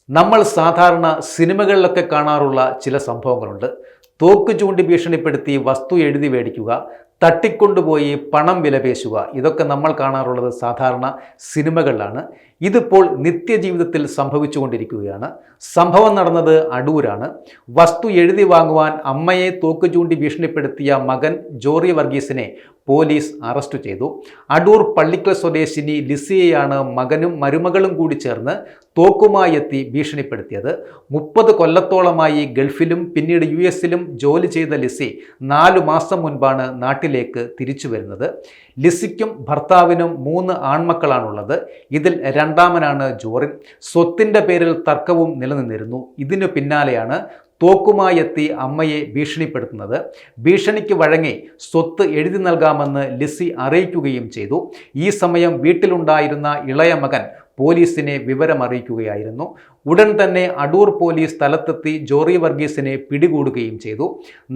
നമ്മൾ സാധാരണ സിനിമകളിലൊക്കെ കാണാറുള്ള ചില സംഭവങ്ങളുണ്ട്. തോക്ക് ചൂണ്ടി ഭീഷണിപ്പെടുത്തി വസ്തു എഴുതി മേടിക്കുക, തട്ടിക്കൊണ്ടുപോയി പണം വിലപേശുക, ഇതൊക്കെ നമ്മൾ കാണാറുള്ളത് സാധാരണ സിനിമകളിലാണ്. ഇതിപ്പോൾ നിത്യജീവിതത്തിൽ സംഭവിച്ചുകൊണ്ടിരിക്കുകയാണ്. സംഭവം നടന്നത് അടൂരാണ്. വസ്തു എഴുതി വാങ്ങുവാൻ അമ്മയെ തോക്ക് ചൂണ്ടി ഭീഷണിപ്പെടുത്തിയ മകൻ ജോറി വർഗീസിനെ പോലീസ് അറസ്റ്റ് ചെയ്തു. അടൂർ പള്ളിക്കൽ സ്വദേശിനി ലിസിയെയാണ് മകനും മരുമകളും കൂടി ചേർന്ന് തോക്കുമായി എത്തി ഭീഷണിപ്പെടുത്തിയത്. 30 കൊല്ലത്തോളമായി ഗൾഫിലും പിന്നീട് US-ലും ജോലി ചെയ്ത ലിസി 4 മാസം മുൻപാണ് നാട്ടിലേക്ക് തിരിച്ചു വരുന്നത്. ലിസിക്കും ഭർത്താവിനും 3 ആൺമക്കളാണുള്ളത്. ഇതിൽ രണ്ടാമനാണ് ജോറിൻ. സ്വത്തിൻ്റെ പേരിൽ തർക്കവും നിലനിന്നിരുന്നു. ഇതിനു പിന്നാലെയാണ് തോക്കുമായി എത്തി അമ്മയെ ഭീഷണിപ്പെടുത്തുന്നത്. ഭീഷണിക്ക് വഴങ്ങി സ്വത്ത് എഴുതി നൽകാമെന്ന് ലിസി അറിയിക്കുകയും ചെയ്തു. ഈ സമയം വീട്ടിലുണ്ടായിരുന്ന ഇളയ മകൻ പോലീസിനെ വിവരമറിയിക്കുകയായിരുന്നു. ഉടൻ തന്നെ അടൂർ പോലീസ് സ്ഥലത്തെത്തി ജോറി വർഗീസിനെ പിടികൂടുകയും ചെയ്തു.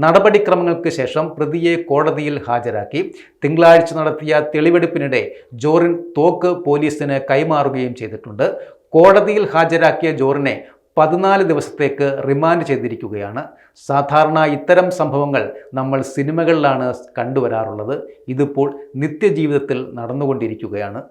നടപടിക്രമങ്ങൾക്ക് ശേഷം പ്രതിയെ കോടതിയിൽ ഹാജരാക്കി. തിങ്കളാഴ്ച നടത്തിയ തെളിവെടുപ്പിനിടെ ജോറിൻ തോക്ക് പോലീസിന് കൈമാറുകയും ചെയ്തിട്ടുണ്ട്. കോടതിയിൽ ഹാജരാക്കിയ ജോറിനെ 14 ദിവസത്തേക്ക് റിമാൻഡ് ചെയ്തിരിക്കുകയാണ്. സാധാരണ ഇത്തരം സംഭവങ്ങൾ നമ്മൾ സിനിമകളിലാണ് കണ്ടുവരാറുള്ളത്. ഇതിപ്പോൾ നിത്യജീവിതത്തിൽ നടന്നുകൊണ്ടിരിക്കുകയാണ്.